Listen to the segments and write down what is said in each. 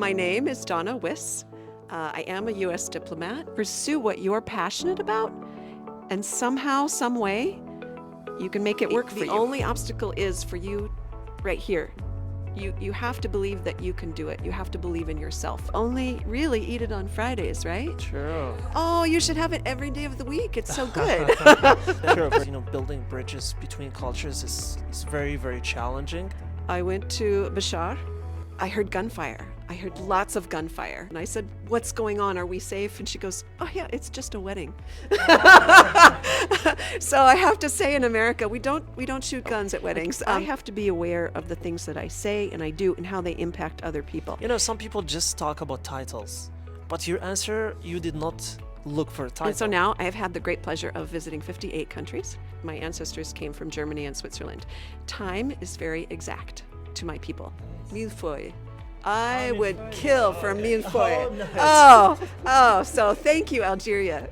My name is Donna Wiss. I am a U.S. diplomat. Pursue what you're passionate about, and somehow, some way, you can make it work for you. The only obstacle is for you right here. You have to believe that you can do it. You have to believe in yourself. Only really eat it on Fridays, right? True. Oh, you should have it every day of the week. It's so good. True. Building bridges between cultures is very, very challenging. I went to Bashar. I heard gunfire. I heard lots of gunfire. And I said, "What's going on? Are we safe?" And she goes, "Oh yeah, it's just a wedding." So I have to say, in America, we don't shoot guns at weddings. I have to be aware of the things that I say and I do and how they impact other people. Some people just talk about titles, but your answer, you did not look for a title. And so now I have had the great pleasure of visiting 58 countries. My ancestors came from Germany and Switzerland. Time is very exact to my people. Millefeuille. I would kill for millefeuille. So thank you, Algeria.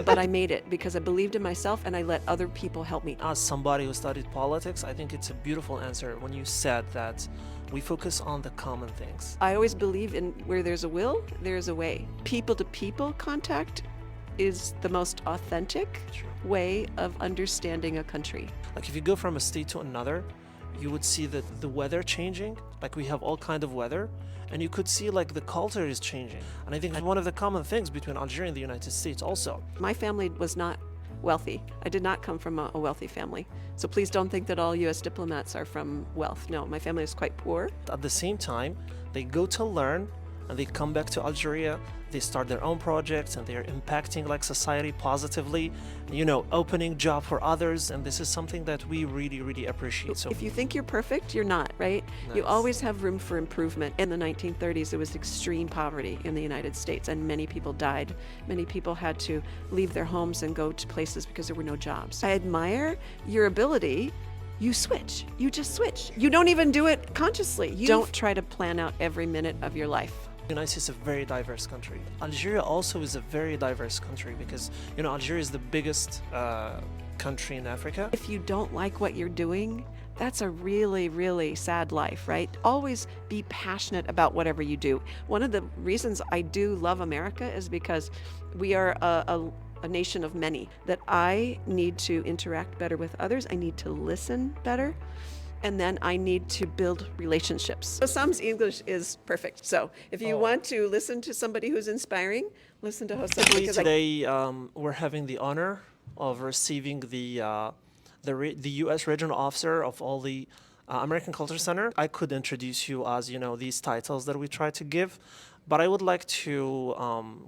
But I made it because I believed in myself and I let other people help me. As somebody who studied politics, I think it's a beautiful answer when you said that we focus on the common things. I always believe in where there's a will, there's a way. People-to-people contact is the most authentic way of understanding a country. Like if you go from a state to another, you would see that the weather changing, like we have all kind of weather, and you could see like the culture is changing. And I think one of the common things between Algeria and the United States also. My family was not wealthy. I did not come from a wealthy family. So please don't think that all U.S. diplomats are from wealth. No, my family is quite poor. At the same time, they go to learn and they come back to Algeria, they start their own projects and they're impacting like society positively, opening job for others, and this is something that we really, really appreciate. So if you think you're perfect, you're not, right? Nice. You always have room for improvement. In the 1930s, there was extreme poverty in the United States and many people died. Many people had to leave their homes and go to places because there were no jobs. I admire your ability. You switch. You just switch. You don't even do it consciously. You don't try to plan out every minute of your life. The United States is a very diverse country. Algeria also is a very diverse country because, Algeria is the biggest country in Africa. If you don't like what you're doing, that's a really, really sad life, right? Always be passionate about whatever you do. One of the reasons I do love America is because we are a nation of many, that I need to interact better with others. I need to listen better. And then I need to build relationships. Houssam's English is perfect. So if you want to listen to somebody who's inspiring, listen to Houssam. Today, we're having the honor of receiving the U.S. regional officer of all the American Culture Center. I could introduce you as, these titles that we try to give, but I would like to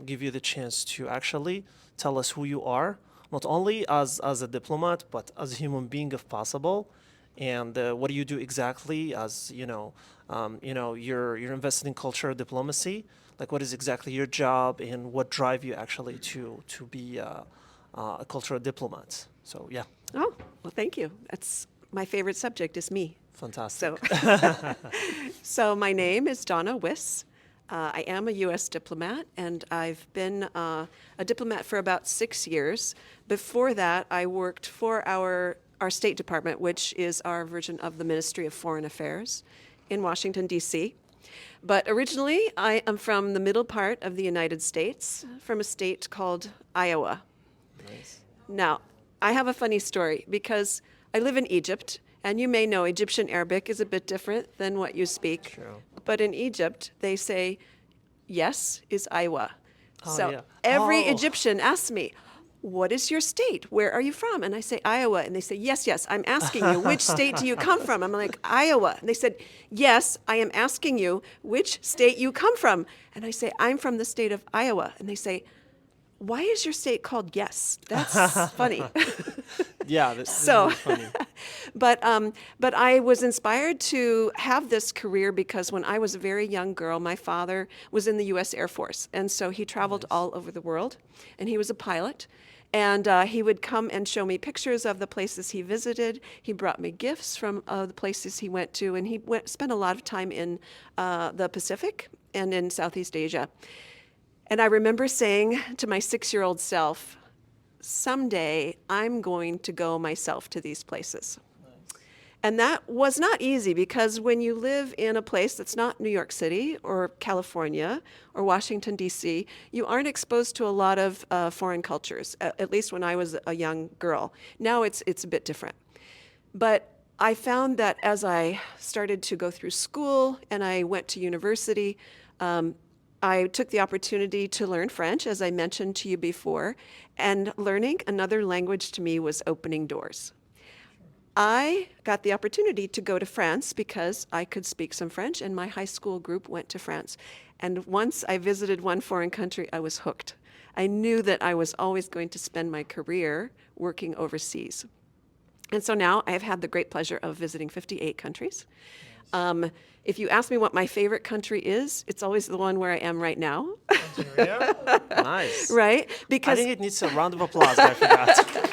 give you the chance to actually tell us who you are, not only as a diplomat, but as a human being if possible. And what do you do exactly as, you're invested in cultural diplomacy? Like what is exactly your job and what drive you actually to be a cultural diplomat? So, yeah. Oh, well, thank you. That's my favorite subject is me. Fantastic. So my name is Donna Wiss. I am a U.S. diplomat, and I've been a diplomat for about 6 years. Before that, I worked for our State Department, which is our version of the Ministry of Foreign Affairs in Washington, D.C. But originally, I am from the middle part of the United States, from a state called Iowa. Nice. Now, I have a funny story because I live in Egypt, and you may know Egyptian Arabic is a bit different than what you speak. True. But in Egypt, they say, yes is Iowa. Oh, so yeah. every Egyptian asks me, what is your state? Where are you from? And I say, Iowa. And they say, yes, I'm asking you, which state do you come from? I'm like, Iowa. And they said, yes, I am asking you, which state you come from? And I say, I'm from the state of Iowa. And they say, why is your state called Yes? That's funny. Yeah, that's really funny. But I was inspired to have this career because when I was a very young girl, my father was in the U.S. Air Force. And so he traveled all over the world, and he was a pilot. And he would come and show me pictures of the places he visited. He brought me gifts from the places he went to, and he spent a lot of time in the Pacific and in Southeast Asia. And I remember saying to my 6-year-old self, someday I'm going to go myself to these places. And that was not easy because when you live in a place that's not New York City or California or Washington, D.C., you aren't exposed to a lot of foreign cultures, at least when I was a young girl. Now it's a bit different. But I found that as I started to go through school and I went to university, I took the opportunity to learn French, as I mentioned to you before, and learning another language to me was opening doors. I got the opportunity to go to France because I could speak some French, and my high school group went to France. And once I visited one foreign country, I was hooked. I knew that I was always going to spend my career working overseas. And so now I have had the great pleasure of visiting 58 countries. If you ask me what my favorite country is, it's always the one where I am right now. Algeria? Nice. Right? I Because think it needs a round of applause right for that.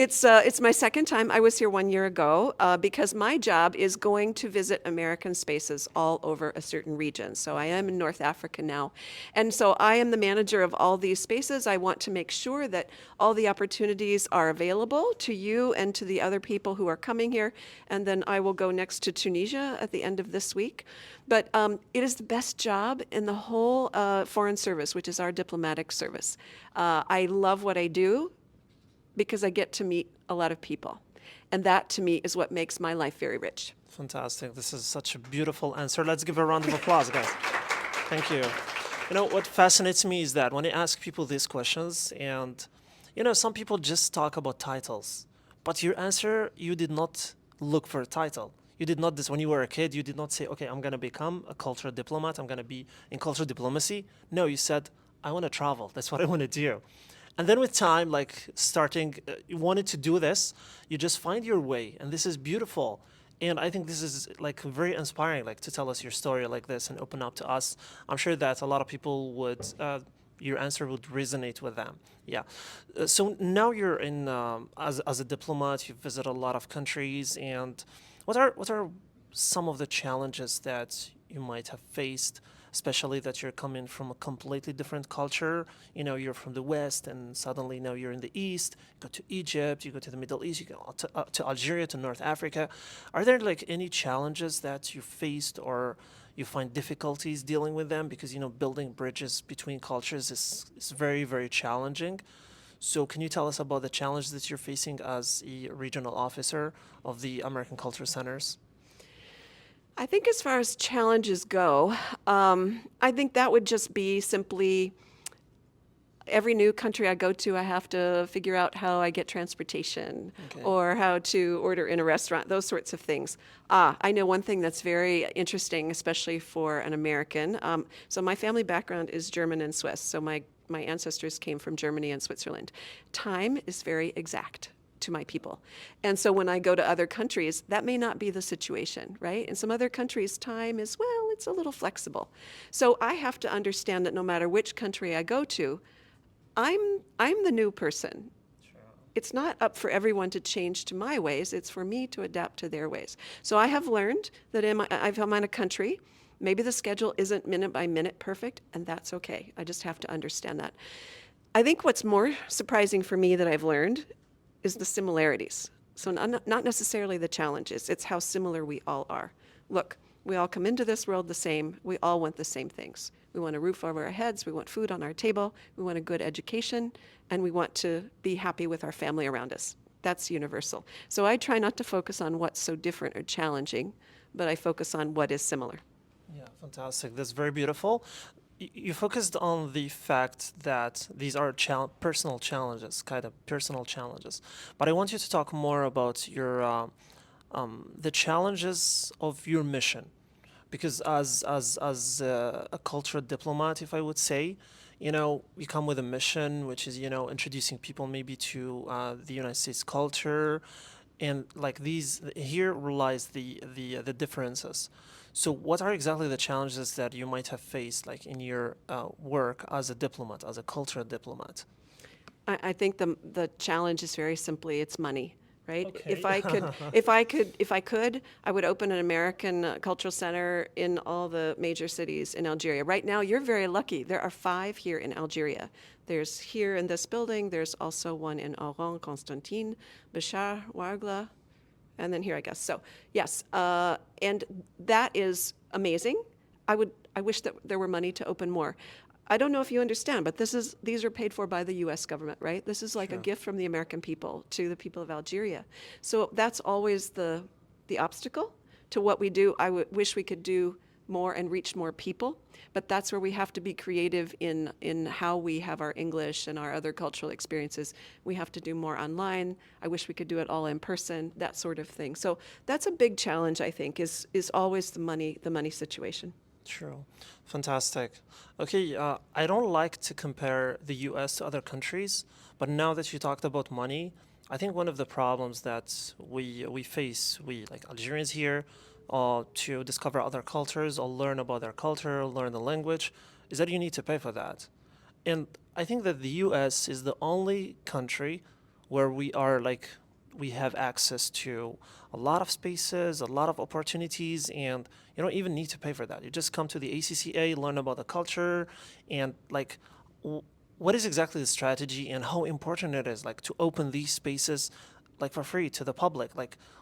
it's my second time. I was here 1 year ago because my job is going to visit American spaces all over a certain region. So I am in North Africa now. And so I am the manager of all these spaces. I want to make sure that all the opportunities are available to you and to the other people who are coming here. And then I will go next to Tunisia at the end of this week. But it is the best job in the whole foreign service, which is our diplomatic service. I love what I do, because I get to meet a lot of people. And that, to me, is what makes my life very rich. Fantastic. This is such a beautiful answer. Let's give a round of applause, guys. Thank you. You know, what fascinates me is that when I ask people these questions, and, you know, some people just talk about titles, but your answer, you did not look for a title. You did not, when you were a kid, you did not say, okay, I'm going to become a cultural diplomat. I'm going to be in cultural diplomacy. No, you said, I want to travel. That's what I want to do. And then with time, like starting, you wanted to do this, you just find your way. And this is beautiful. And I think this is like very inspiring, like to tell us your story like this and open up to us. I'm sure that a lot of people would, your answer would resonate with them. Yeah. So now you're in, as a diplomat, you've visited a lot of countries. And what are some of the challenges that you might have faced, especially that you're coming from a completely different culture? You know, you're from the West and suddenly now you're in the East. You go to Egypt, you go to the Middle East, you go to Algeria, to North Africa. Are there like any challenges that you faced or you find difficulties dealing with them? Because, you know, building bridges between cultures is very, very challenging. So can you tell us about the challenge that you're facing as a regional officer of the American Culture Centers? I think as far as challenges go, I think that would just be simply every new country I go to, I have to figure out how I get transportation or how to order in a restaurant, those sorts of things. I know one thing that's very interesting, especially for an American. So my family background is German and Swiss. So my ancestors came from Germany and Switzerland. Time is very exact to my people. And so when I go to other countries, that may not be the situation, right? In some other countries, time is, well, it's a little flexible. So I have to understand that no matter which country I go to, I'm the new person. It's not up for everyone to change to my ways. It's for me to adapt to their ways. So I have learned that if I'm in a country, maybe the schedule isn't minute by minute perfect, and that's okay. I just have to understand that. I think what's more surprising for me that I've learned is the similarities. So not necessarily the challenges. It's how similar we all are. Look, we all come into this world the same. We all want the same things. We want a roof over our heads. We want food on our table. We want a good education. And we want to be happy with our family around us. That's universal. So I try not to focus on what's so different or challenging, but I focus on what is similar. Yeah, fantastic. That's very beautiful. You focused on the fact that these are personal challenges, kind of personal challenges. But I want you to talk more about your the challenges of your mission, because as a cultural diplomat, if I would say, you know, you come with a mission, which is, you know, introducing people maybe to the United States culture, and like these here lies the differences. So what are exactly the challenges that you might have faced, like in your work as a diplomat, as a cultural diplomat? I think the challenge is very simply, it's money, right? Okay. If I could, I would open an American cultural center in all the major cities in Algeria. Right now, you're very lucky. There are 5 here in Algeria. There's here in this building. There's also one in Oran, Constantine, Bachar, Ouargla, and then here, I guess. So yes, and that is amazing. I wish that there were money to open more. I don't know if you understand, but these are paid for by the U.S. government, right? This is like a gift from the American people to the people of Algeria. So that's always the obstacle to what we do. I wish we could do more and reach more people, but that's where we have to be creative in how we have our English and our other cultural experiences. We have to do more online. I wish we could do it all in person, that sort of thing. So that's a big challenge, I think, is always the money situation. True. Fantastic. Okay, I don't like to compare the US to other countries, but now that you talked about money, I think one of the problems that we face, we like Algerians here, to discover other cultures or learn about their culture, learn the language, is that you need to pay for that. And I think that the US is the only country where we have access to a lot of spaces, a lot of opportunities, and you don't even need to pay for that. You just come to the ACCA, learn about the culture, and what is exactly the strategy and how important it is to open these spaces for free to the public?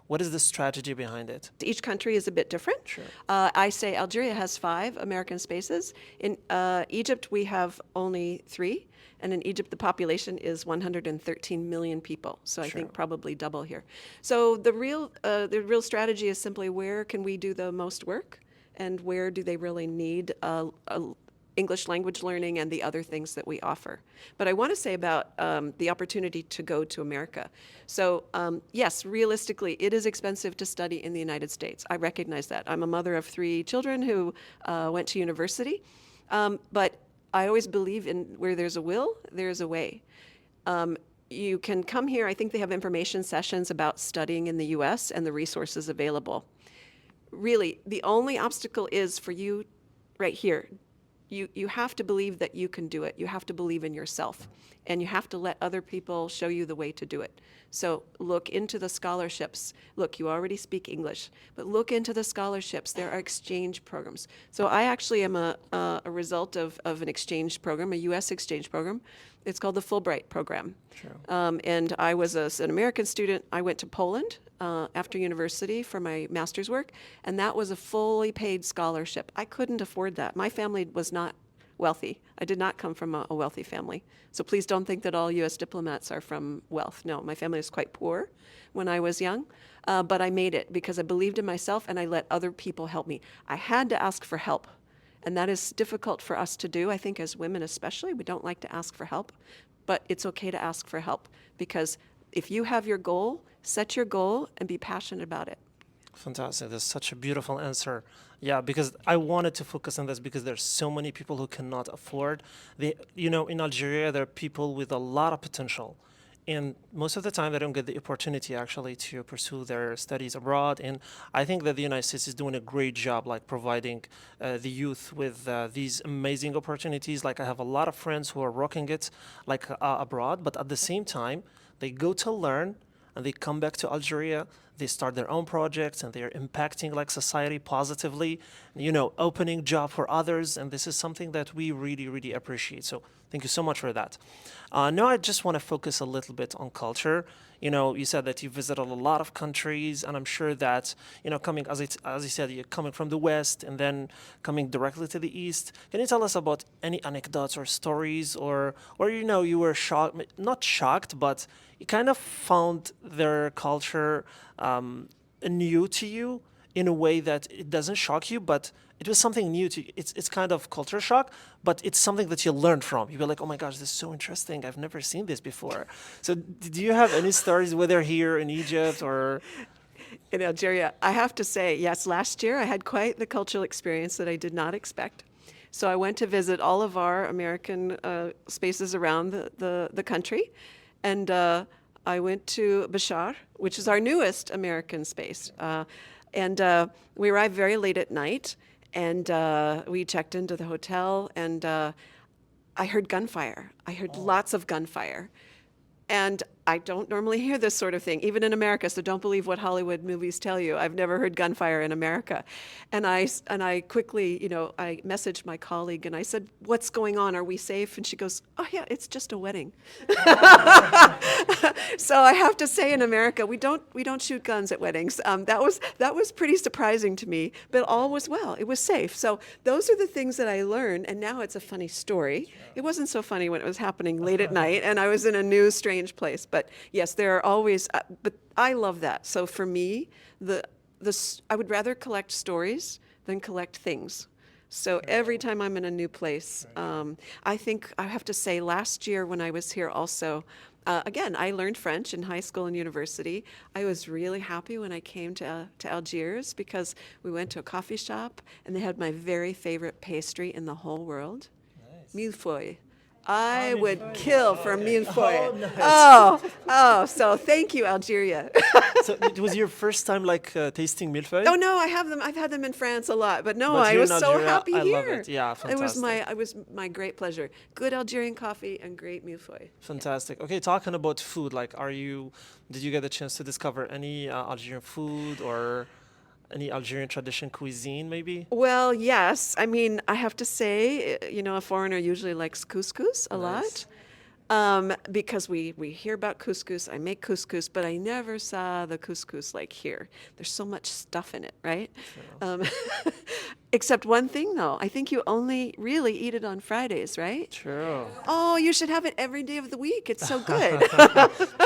What is the strategy behind it? Each country is a bit different. Sure. I say Algeria has 5 American spaces. In Egypt, we have only 3. And in Egypt, the population is 113 million people. So I think probably double here. So the real strategy is simply where can we do the most work, and where do they really need English language learning and the other things that we offer. But I want to say about the opportunity to go to America. So yes, realistically, it is expensive to study in the United States. I recognize that. I'm a mother of 3 children who went to university. But I always believe in where there's a will, there's a way. You can come here. I think they have information sessions about studying in the U.S. and the resources available. Really, the only obstacle is for you right here. You have to believe that you can do it. You have to believe in yourself. And you have to let other people show you the way to do it. So look into the scholarships. Look, you already speak English, but look into the scholarships. There are exchange programs. So I actually am a result of an exchange program, a U.S. exchange program. It's called the Fulbright program. Sure. And I was an American student. I went to Poland after university for my master's work, and that was a fully paid scholarship. I couldn't afford that. My family was not wealthy. I did not come from a wealthy family. So please don't think that all U.S. diplomats are from wealth. No, my family was quite poor when I was young, but I made it because I believed in myself and I let other people help me. I had to ask for help, and that is difficult for us to do. I think as women especially, we don't like to ask for help, but it's okay to ask for help because if you have your goal, set your goal and be passionate about it. Fantastic. That's such a beautiful answer. Yeah, because I wanted to focus on this because there's so many people who cannot afford. In Algeria, there are people with a lot of potential. And most of the time, they don't get the opportunity actually to pursue their studies abroad. And I think that the United States is doing a great job, providing the youth with these amazing opportunities. I have a lot of friends who are rocking it, abroad, but at the same time, they go to learn and they come back to Algeria. They start their own projects and they're impacting society positively, opening job for others. And this is something that we really, really appreciate. So thank you so much for that. Now I just want to focus a little bit on culture. You said that you visited a lot of countries, and I'm sure that, coming, as you said, you're coming from the West and then coming directly to the East. Can you tell us about any anecdotes or stories or you were shocked, not shocked, but you kind of found their culture new to you in a way that it doesn't shock you, but it was something new to you. It's kind of culture shock, but it's something that you learned from. You were like, oh my gosh, this is so interesting. I've never seen this before. So do you have any stories, whether here in Egypt or... In Algeria, I have to say, yes, last year I had quite the cultural experience that I did not expect. So I went to visit all of our American spaces around the country, and I went to Bachar, which is our newest American space. And we arrived very late at night, and we checked into the hotel, and I heard gunfire. I heard lots of gunfire. And I don't normally hear this sort of thing, even in America, so don't believe what Hollywood movies tell you. I've never heard gunfire in America. And I quickly, I messaged my colleague and I said, "What's going on? Are we safe?" And she goes, "Oh yeah, it's just a wedding." So I have to say, in America, we don't shoot guns at weddings. That was pretty surprising to me, but all was well. It was safe. So those are the things that I learned, and now it's a funny story. It wasn't so funny when it was happening late at night, and I was in a new, strange place. But yes, there are always. But I love that. So for me, I would rather collect stories than collect things. So every time I'm in a new place, I think I have to say, last year when I was here also, again, I learned French in high school and university. I was really happy when I came to Algiers because we went to a coffee shop and they had my very favorite pastry in the whole world, millefeuille. I would kill for a millefeuille. So thank you, Algeria. So it was your first time tasting millefeuille? Oh no, I have them. I've had them in France a lot, but no, But I here was in so Algeria, happy I here. love it. Yeah, fantastic. It was my great pleasure. Good Algerian coffee and great millefeuille. Fantastic. Okay, talking about food, did you get a chance to discover any Algerian food or any Algerian tradition cuisine, maybe? Well, yes. I mean, I have to say, a foreigner usually likes couscous a lot. Because we hear about couscous, I make couscous, but I never saw the couscous like here. There's so much stuff in it, right? Except one thing, though. I think you only really eat it on Fridays, right? True. Oh, you should have it every day of the week. It's so good.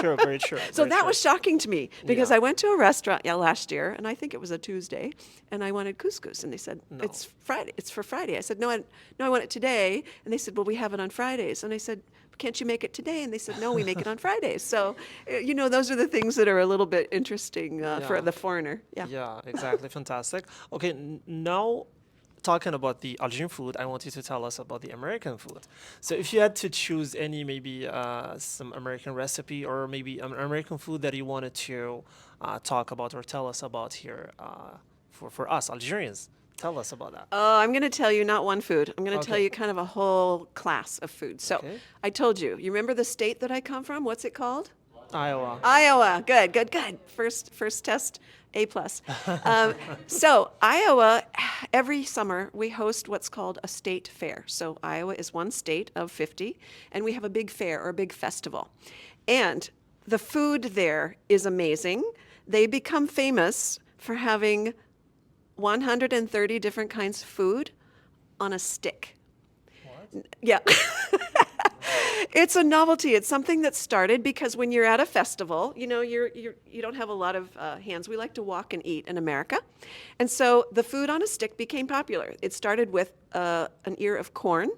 True, very true. So very that true. was shocking to me because Yeah. I went to a restaurant last year, and I think it was a Tuesday, and I wanted couscous, and they said, No. "It's Friday. It's for Friday." I said, "No, I want it today." And they said, "Well, we have it on Fridays." And I said, "Can't you make it today?" And they said, "No, we make it on Fridays." So, those are the things that are a little bit interesting for Yeah. the foreigner. Yeah. Yeah, exactly. Fantastic. Okay, now talking about the Algerian food, I want you to tell us about the American food. So if you had to choose any, maybe some American recipe or maybe an American food that you wanted to talk about or tell us about here for us Algerians, tell us about that. I'm going to tell you not one food. I'm going to tell Okay. you kind of a whole class of food. So Okay. I told you. You remember the state that I come from? What's it called? Iowa. Iowa. Good. First test, A+. So Iowa, every summer we host what's called a state fair. So Iowa is one state of 50, and we have a big fair or a big festival. And the food there is amazing. They become famous for having 130 different kinds of food on a stick. What? Yeah. It's a novelty. It's something that started because when you're at a festival, you don't have a lot of hands. We like to walk and eat in America. And so the food on a stick became popular. It started with an ear of corn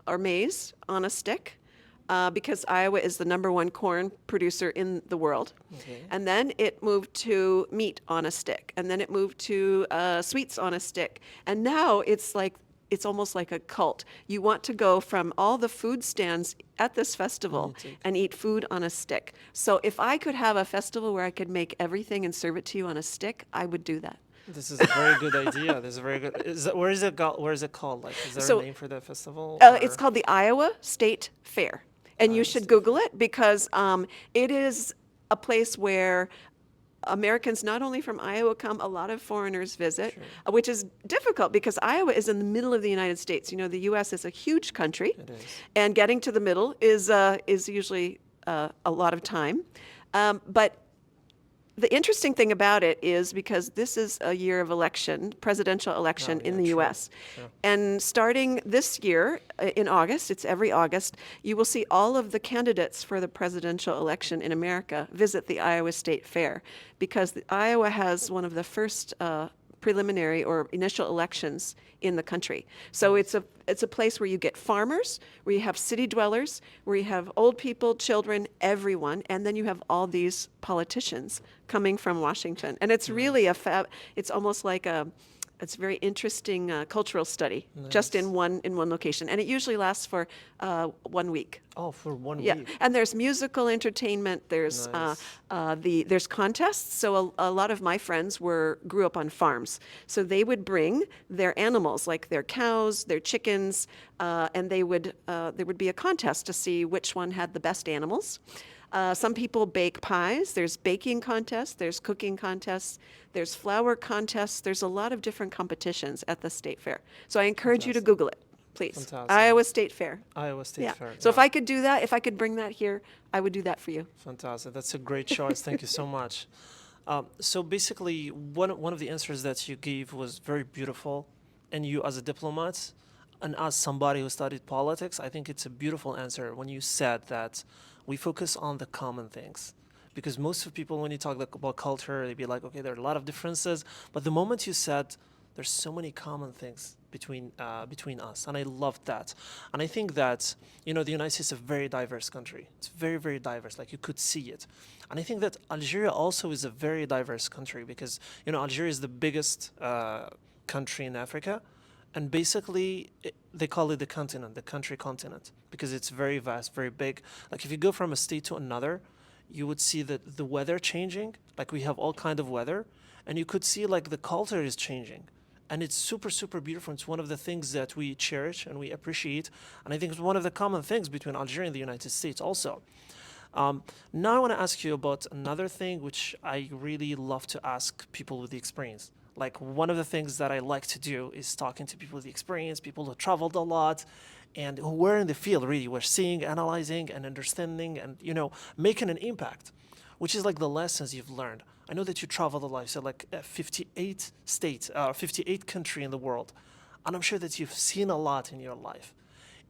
or maize on a stick because Iowa is the #1 corn producer in the world. Okay. And then it moved to meat on a stick. And then it moved to sweets on a stick. And now it's almost like a cult. You want to go from all the food stands at this festival and eat food on a stick. So if I could have a festival where I could make everything and serve it to you on a stick, I would do that. This is a very good idea. This is very good. Where is it called? Like, is there So, a name for the festival? It's called the Iowa State Fair. And you should Google it because it is a place where Americans, not only from Iowa, come, a lot of foreigners visit, which is difficult because Iowa is in the middle of the United States. The U.S. is a huge country, It is. and getting to the middle is usually a lot of time. But the interesting thing about it is because this is a year of election, presidential election in the true, U.S. And starting this year in August, it's every August, you will see all of the candidates for the presidential election in America visit the Iowa State Fair because Iowa has one of the first preliminary or initial elections in the country. So it's a place where you get farmers, where you have city dwellers, where you have old people, children, everyone, and then you have all these politicians coming from Washington. And it's really it's almost like it's a very interesting cultural study just in one location. And it usually lasts for 1 week. Oh, for 1 Yeah, week. and there's musical entertainment. There's Nice. there's contests. So a lot of my friends grew up on farms. So they would bring their animals, like their cows, their chickens, and there would be a contest to see which one had the best animals. Some people bake pies. There's baking contests, there's cooking contests, there's flower contests. There's a lot of different competitions at the state fair. So I encourage you to Fantastic. Google it, please. Fantastic. Iowa State Fair. Iowa State Yeah. Fair. So if yeah. I could do that, if I could bring that here, I would do that for you. Fantastic. That's a great choice. Thank you so much. So basically, one of the answers that you gave was very beautiful. And you, as a diplomat, and as somebody who studied politics, I think it's a beautiful answer when you said that we focus on the common things. Because most of people, when you talk about culture, they'd be like, okay, there are a lot of differences. But the moment you said there's so many common things between us, and I loved that. And I think that, the United States is a very diverse country. It's very, very diverse. Like, you could see it. And I think that Algeria also is a very diverse country because, Algeria is the biggest country in Africa. And basically, they call it the continent, the country continent, because it's very vast, very big. Like, if you go from a state to another, you would see that the weather changing. Like, we have all kind of weather. And you could see, like, the culture is changing. And it's super, super beautiful. It's one of the things that we cherish and we appreciate. And I think it's one of the common things between Algeria and the United States also. Now I want to ask you about another thing which I really love to ask people with the experience. Like, one of the things that I like to do is talking to people with the experience, people who traveled a lot, and who were in the field, really, were seeing, analyzing, and understanding, and, making an impact, which is like the lessons you've learned. I know that you traveled a lot, you said like 58 states, 58 country in the world, and I'm sure that you've seen a lot in your life.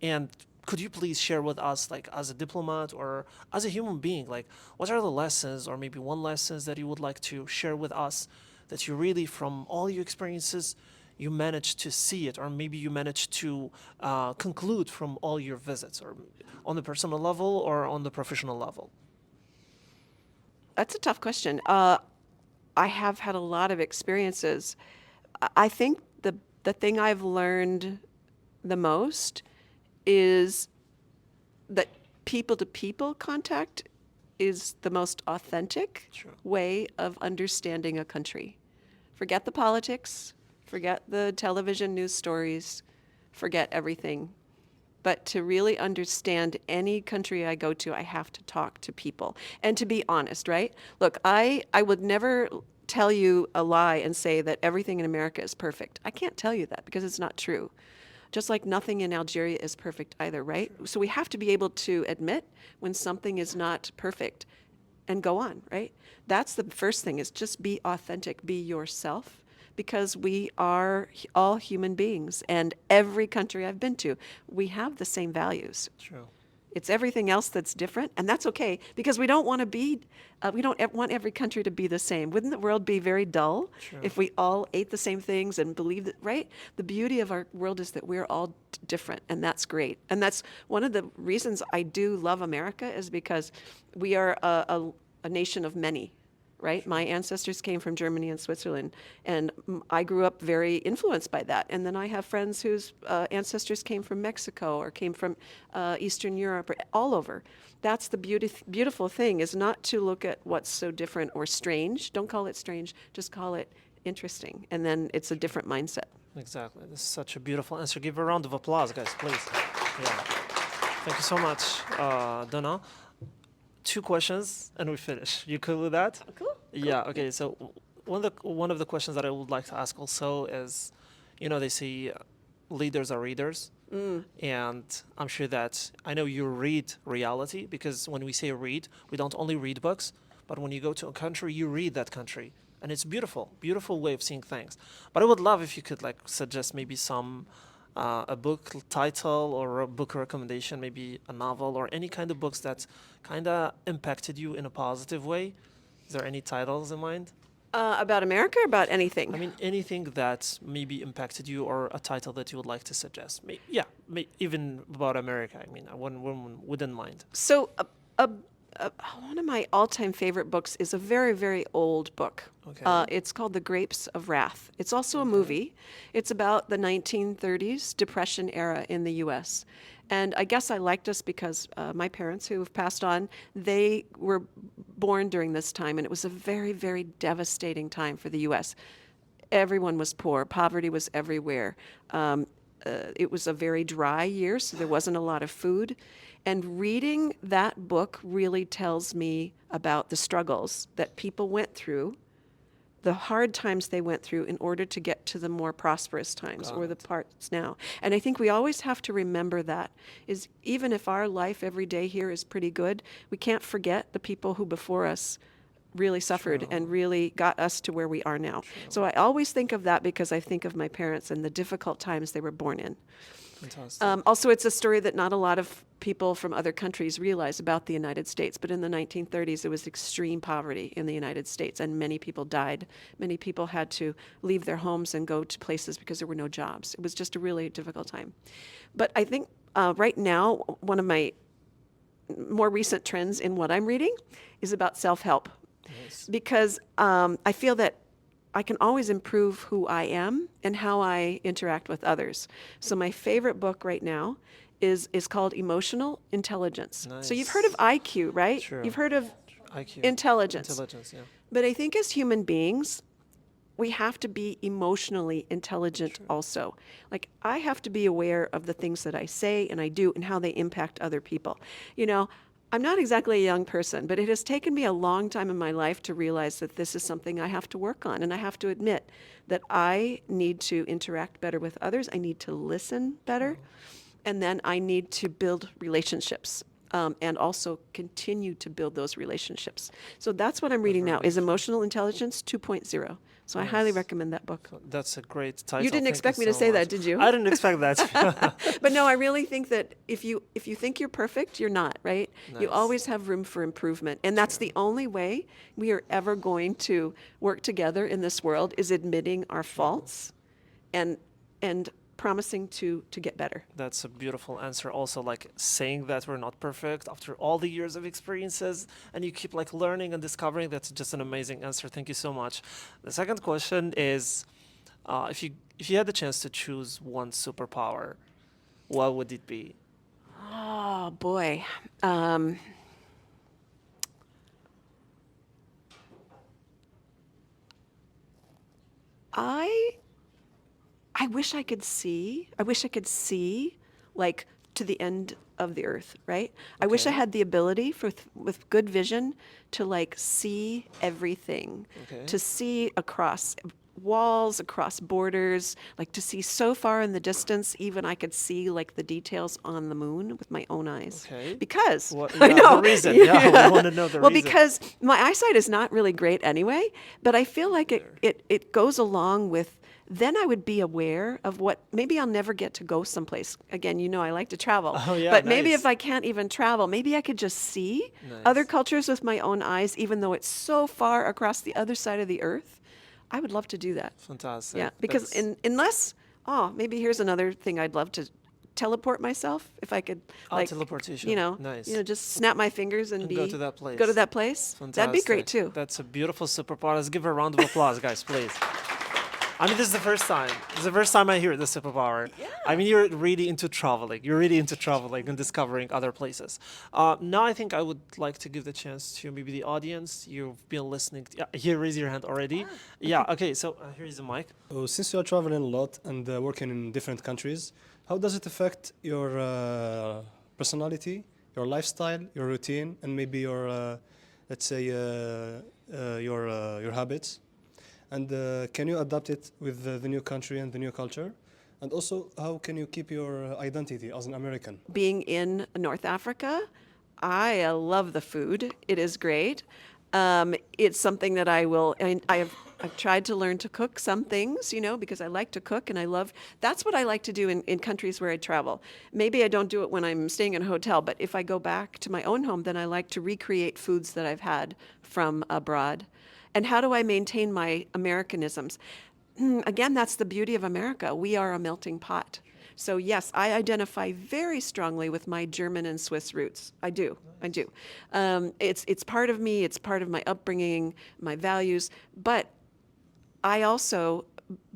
And could you please share with us, like, as a diplomat or as a human being, like, what are the lessons, or maybe one lessons that you would like to share with us that you really, from all your experiences, you managed to see it, or maybe you managed to conclude from all your visits, or on the personal level or on the professional level? That's a tough question. I have had a lot of experiences. I think the thing I've learned the most is that people-to-people contact is the most authentic Sure. way of understanding a country. Forget the politics, forget the television news stories, forget everything. But to really understand any country I go to, I have to talk to people. And to be honest, right? Look, I would never tell you a lie and say that everything in America is perfect. I can't tell you that because it's not true. Just like nothing in Algeria is perfect either, right? So we have to be able to admit when something is not perfect and go on, right? That's the first thing, is just be authentic, be yourself, because we are all human beings. And every country I've been to, we have the same values. True. It's everything else that's different, and that's okay, because we don't want to be, we don't want every country to be the same. Wouldn't the world be very dull Sure. if we all ate the same things and believed it, right? The beauty of our world is that we're all different, and that's great. And that's one of the reasons I do love America, is because we are a nation of many. Right? My ancestors came from Germany and Switzerland, and I grew up very influenced by that. And then I have friends whose ancestors came from Mexico or came from Eastern Europe, or all over. That's the beautiful thing, is not to look at what's so different or strange. Don't call it strange, just call it interesting. And then it's a different mindset. Exactly. This is such a beautiful answer. Give a round of applause, guys, please. Yeah. Thank you so much, Donna. 2 questions and we finish. You cool with that? Cool. Yeah. Okay. So one of the questions that I would like to ask also is, they say leaders are readers, and I'm sure that I know you read reality, because when we say read, we don't only read books, but when you go to a country, you read that country, and it's beautiful way of seeing things. But I would love if you could suggest maybe some. A book title or a book recommendation, maybe a novel or any kind of books that kind of impacted you in a positive way. Is there any titles in mind? About America or about anything? I mean, anything that maybe impacted you, or a title that you would like to suggest. Even about America. I mean, I wouldn't mind. So one of my all-time favorite books is a very, very old book. Okay. It's called The Grapes of Wrath. It's also a movie. It's about the 1930s Depression era in the U.S. And I guess I liked this because my parents, who have passed on, they were born during this time, and it was a very, very devastating time for the U.S. Everyone was poor. Poverty was everywhere. it was a very dry year, so there wasn't a lot of food. And reading that book really tells me about the struggles that people went through, the hard times they went through in order to get to the more prosperous times or the parts now. And I think we always have to remember that, is even if our life every day here is pretty good, we can't forget the people who before us really suffered and really got us to where we are now. So I always think of that because I think of my parents and the difficult times they were born in. Fantastic. Also, it's a story that not a lot of people from other countries realize about the United States. But in the 1930s, there was extreme poverty in the United States, and many people died. Many people had to leave their homes and go to places because there were no jobs. It was just a really difficult time. But I think right now, one of my more recent trends in what I'm reading is about self-help. Yes. Because I feel that I can always improve who I am and how I interact with others. So my favorite book right now is called Emotional Intelligence. So you've heard of IQ, right? Sure. You've heard of IQ. intelligence. Intelligence, yeah. But I think as human beings, we have to be emotionally intelligent also. Like, I have to be aware of the things that I say and I do and how they impact other people. You know, I'm not exactly a young person, but it has taken me a long time in my life to realize that this is something I have to work on. And I have to admit that I need to interact better with others. I need to listen better. And then I need to build relationships and also continue to build those relationships. So that's what I'm reading now, is Emotional Intelligence 2.0. So I highly recommend that book. That's a great title. You didn't Thank expect me so to say much. that, did you? I didn't expect that. But no, I really think that if you think you're perfect, you're not, right? You Nice. always have room for improvement. And that's the only way we are ever going to work together in this world, is admitting our faults and promising to get better. That's a beautiful answer. Also, like saying that we're not perfect after all the years of experiences, and you keep like learning and discovering. That's just an amazing answer. Thank you so much. The second question is, if you had the chance to choose one superpower, what would it be? Oh, boy. I wish I could see. I wish I could see, like, to the end of the earth, right? I wish I Okay. had the ability with good vision to, like, see everything, Okay. to see across walls, across borders, like to see so far in the distance, even I could see like the details on the moon with my own eyes. Okay. Because What, I yeah, know. the reason. Yeah, we want to know the Well, reason. because my eyesight is not really great anyway, but I feel like it goes along with, then I would be aware of what, maybe I'll never get to go someplace. Again, you know, I like to travel. Oh, yeah, but maybe nice. if I can't even travel, maybe I could just see other Nice. cultures with my own eyes, even though it's so far across the other side of the earth. I would love to do that. Fantastic. Yeah, because That's- unless, maybe here's another thing I'd love to teleport myself, if I could, like, teleportation. Nice. Nice. just snap my fingers and go to that place. Go to that place. That'd be great Fantastic. too. That's a beautiful superpower. Let's give her a round of applause, guys, please. I mean, this is the first time. This is the first time I hear the superpower. Yeah. I mean, you're really into traveling. You're really into traveling and discovering other places. Now, I think I would like to give the chance to maybe the audience. You've been listening. Yeah, here, raise your hand already. Yeah. Okay. So here's the mic. So since you are traveling a lot and working in different countries, how does it affect your personality, your lifestyle, your routine, and maybe your, let's say, your habits? And can you adapt it with the new country and the new culture? And also, how can you keep your identity as an American? Being in North Africa, I love the food. It is great. It's something that I've tried to learn to cook some things, because I like to cook and that's what I like to do in countries where I travel. Maybe I don't do it when I'm staying in a hotel, but if I go back to my own home, then I like to recreate foods that I've had from abroad. And how do I maintain my Americanisms? Again, that's the beauty of America. We are a melting pot. So yes, I identify very strongly with my German and Swiss roots. I do. It's part of me. It's part of my upbringing, my values. But I also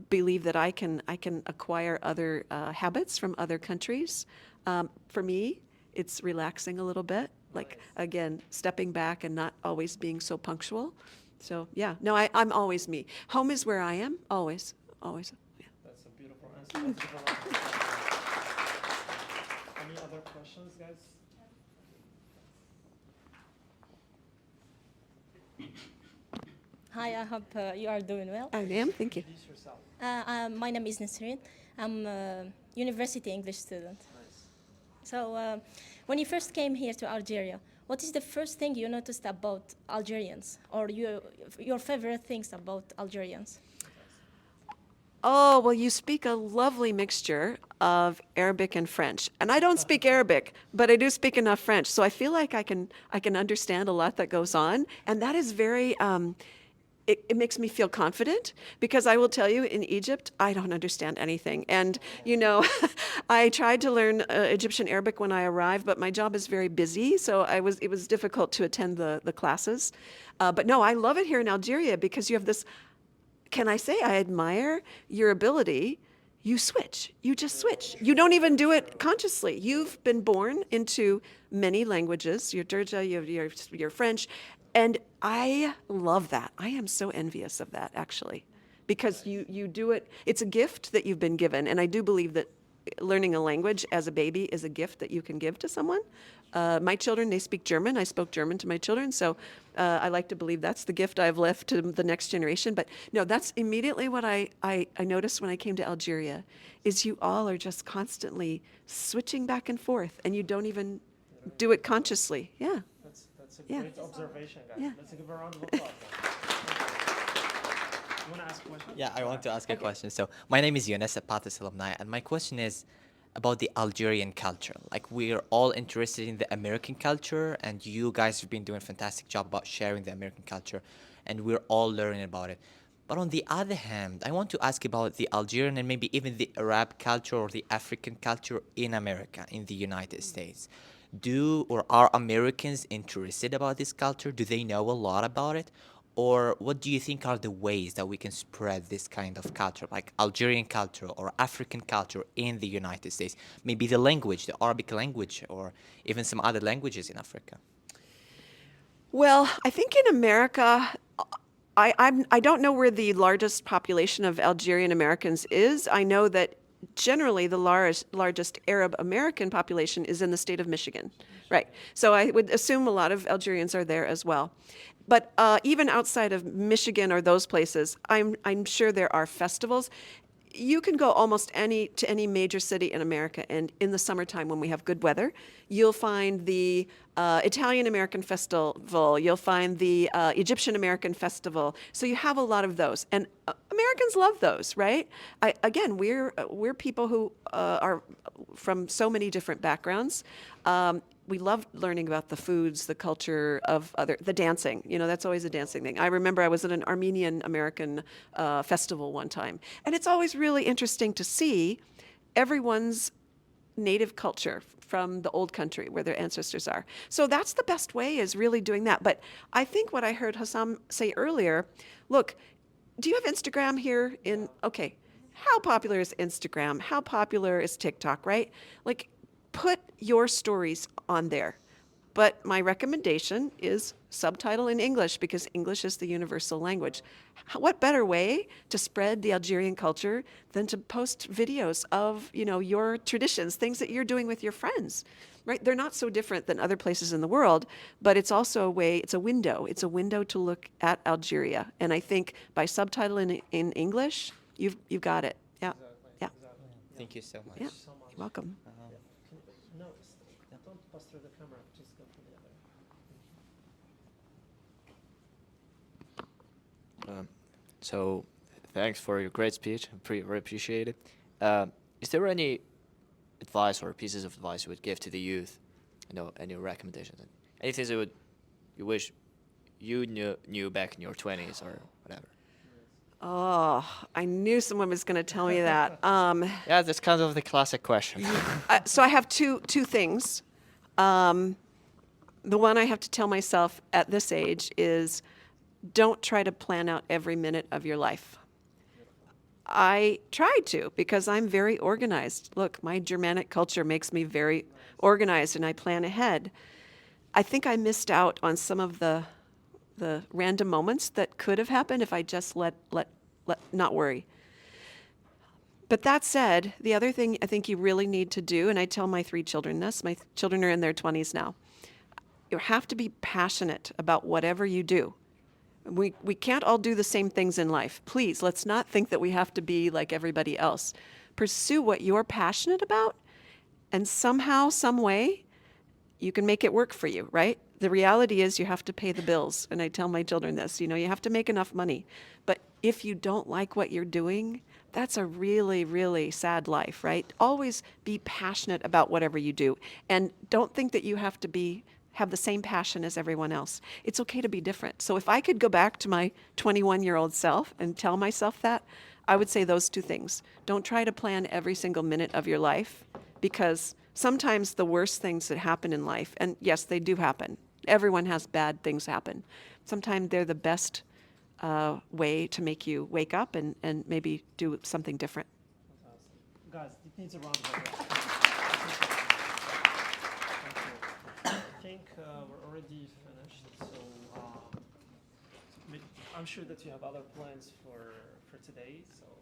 believe that I can acquire other habits from other countries. For me, it's relaxing a little bit. Like, again, stepping back and not always being so punctual. So yeah, no, I'm always me. Home is where I am, always. Yeah. That's a beautiful answer. questions, guys? Hi, I hope you are doing well. I am, thank you. Introduce yourself. My name is Nasreen. I'm a university English student. Nice. So, when you first came here to Algeria, what is the first thing you noticed about Algerians, or your favorite things about Algerians? Oh, well, you speak a lovely mixture of Arabic and French. And I don't speak Arabic, but I do speak enough French. So I feel like I can understand a lot that goes on. And that is very, it makes me feel confident, because I will tell you, in Egypt, I don't understand anything. And, you know, I tried to learn Egyptian Arabic when I arrived, but my job is very busy. So it was difficult to attend the classes. But no, I love it here in Algeria, because you have this. Can I say I admire your ability? You switch. You just switch. You don't even do it consciously. You've been born into many languages. Your Derja, your French, and I love that. I am so envious of that, actually, because you do it. It's a gift that you've been given, and I do believe that learning a language as a baby is a gift that you can give to someone. My children, they speak German. I spoke German to my children, so I like to believe that's the gift I've left to the next generation. But no, that's immediately what I noticed when I came to Algeria, is you all are just constantly switching back and forth, and you don't even do it consciously. Yeah. That's a Yeah. great observation, guys. Yeah. Let's give a round of applause. You want to ask a question? Yeah, I want to ask a question. So my name is Younes, a Pathos alumni, and my question is about the Algerian culture. Like, we're all interested in the American culture, and you guys have been doing a fantastic job about sharing the American culture, and we're all learning about it. But on the other hand, I want to ask about the Algerian and maybe even the Arab culture or the African culture in America, in the United States. Do or are Americans interested about this culture? Do they know a lot about it? Or what do you think are the ways that we can spread this kind of culture, like Algerian culture or African culture in the United States? Maybe the language, the Arabic language, or even some other languages in Africa. Well, I think in America, I don't know where the largest population of Algerian Americans is. I know that generally the largest Arab American population is in the state of Michigan. Right. So I would assume a lot of Algerians are there as well. But even outside of Michigan or those places, I'm sure there are festivals. You can go almost to any major city in America, and in the summertime when we have good weather, you'll find the Italian American Festival, you'll find the Egyptian American Festival. So you have a lot of those, and Americans love those, right? Again, we're people who are from so many different backgrounds. We love learning about the foods, the culture of the dancing. You know, that's always a dancing thing. I remember I was at an Armenian American festival one time, and it's always really interesting to see everyone's native culture from the old country where their ancestors are. So that's the best way, is really doing that. But I think what I heard Houssam say earlier, look, do you have Instagram here okay, how popular is Instagram? How popular is TikTok, right? Like, put your stories on there. But my recommendation is subtitle in English, because English is the universal language. What better way to spread the Algerian culture than to post videos of, your traditions, things that you're doing with your friends, right? They're not so different than other places in the world, but it's also a way, it's a window to look at Algeria. And I think by subtitle in English, you've got it. Yeah. Yeah. Thank you so much. Yeah. You're welcome. No, don't pass through the camera. Just go for the other. So, thanks for your great speech. Really appreciate it. Is there any advice or pieces of advice you would give to the youth? Any recommendations? Anything you wish you knew back in your 20s or whatever? Oh, I knew someone was going to tell me that. Yeah, that's kind of the classic question. So I have two things. The one I have to tell myself at this age is, don't try to plan out every minute of your life. I tried to, because I'm very organized. Look, my Germanic culture makes me very organized, and I plan ahead. I think I missed out on some of the random moments that could have happened if I just let not worry. But that said, the other thing I think you really need to do, and I tell my 3 children this, my children are in their 20s now, you have to be passionate about whatever you do. We can't all do the same things in life. Please, let's not think that we have to be like everybody else. Pursue what you're passionate about, and somehow, some way, you can make it work for you, right? The reality is you have to pay the bills. And I tell my children this, you have to make enough money. But if you don't like what you're doing, that's a really, really sad life, right? Always be passionate about whatever you do. And don't think that you have to have the same passion as everyone else. It's okay to be different. So if I could go back to my 21-year-old self and tell myself that, I would say those 2 things. Don't try to plan every single minute of your life, because sometimes the worst things that happen in life, and yes, they do happen. Everyone has bad things happen. Sometimes they're the best way to make you wake up and maybe do something different. Guys, it needs a round of applause. I think we're already finished, so I'm sure that you have other plans for today.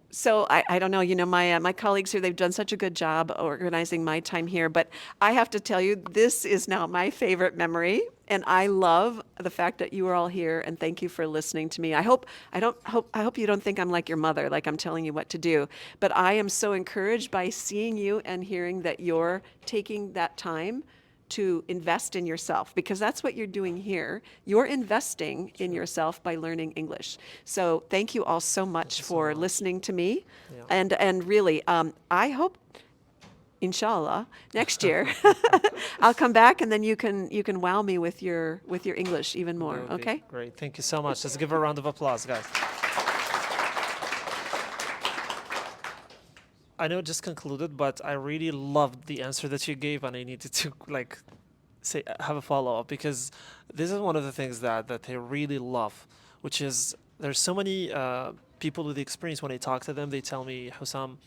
So I don't know, my colleagues here, they've done such a good job organizing my time here, but I have to tell you, this is now my favorite memory, and I love the fact that you are all here, and thank you for listening to me. I hope you don't think I'm like your mother, like I'm telling you what to do, but I am so encouraged by seeing you and hearing that you're taking that time to invest in yourself, because that's what you're doing here. You're investing in yourself by learning English. So thank you all so much for listening to me. Yeah. And really, I hope, inshallah, next year I'll come back, and then you can wow me with your English even more. That would be Okay? Great. Thank you so much. Let's give a round of applause, guys. I know it just concluded, but I really loved the answer that you gave, and I needed to have a follow-up, because this is one of the things that they really love, which is there's so many people with experience. When I talk to them, they tell me, Houssam,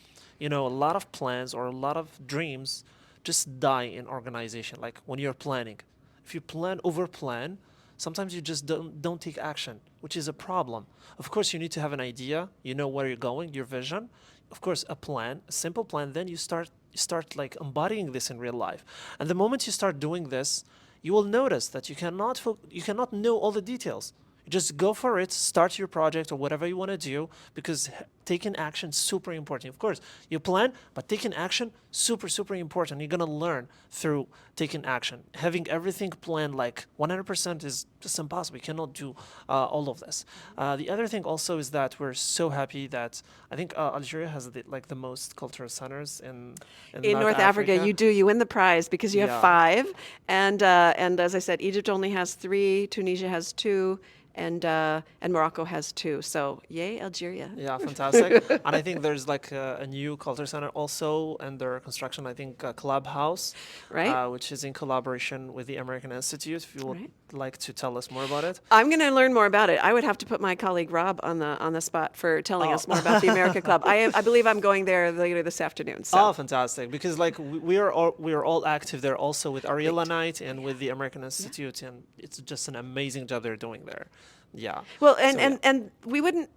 a lot of plans or a lot of dreams just die in organization. Like when you're planning, if you over plan, sometimes you just don't take action, which is a problem. Of course, you need to have an idea, where you're going, your vision. Of course, a plan, a simple plan, then you start like embodying this in real life. And the moment you start doing this, you will notice that you cannot know all the details. You just go for it, start your project or whatever you want to do, because taking action is super important. Of course, you plan, but taking action, super, super important. You're going to learn through taking action. Having everything planned like 100% is just impossible. You cannot do all of this. The other thing also is that we're so happy that I think Algeria has the most cultural centers in North Africa. You win the prize because you have 5, and as I said, Egypt only has 3, Tunisia has 2, and Morocco has 2. So yay, Algeria. Yeah, fantastic. And I think there's a new culture center also under construction. I think Clubhouse, right, which is in collaboration with the American Institute. If you would like to tell us more about it, I'm going to learn more about it. I would have to put my colleague Rob on the spot for telling us more about the America Club. I believe I'm going there later this afternoon. So. Oh, fantastic! Because we are all active there also with Ariella Knight and with the American Institute, and it's just an amazing job they're doing there. Yeah. Well, and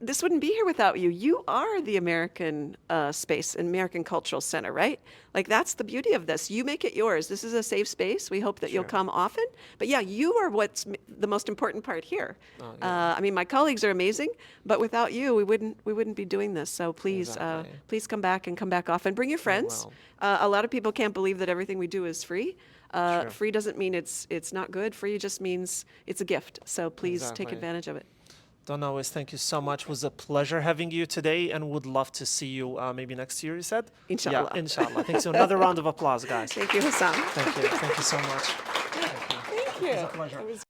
this wouldn't be here without you. You are the American space, American Cultural Center, right? Like that's the beauty of this. You make it yours. This is a safe space. We hope that you'll come often. But yeah, you are what's the most important part here. Oh, yeah. I mean, my colleagues are amazing, but without you, we wouldn't be doing this. So please, Exactly. Please come back and come back often. Bring your friends. A lot of people can't believe that everything we do is free. Sure. Free doesn't mean it's not good. Free just means it's a gift. So please take Exactly. advantage of it. Donna Wiss, thank you so much. It was a pleasure having you today, and would love to see you maybe next year, you said? Inshallah. Yeah, inshallah. Thanks. So another round of applause, guys. Thank you, Houssam. Thank you. Thank you so much. Thank you. Thank you. It was a pleasure.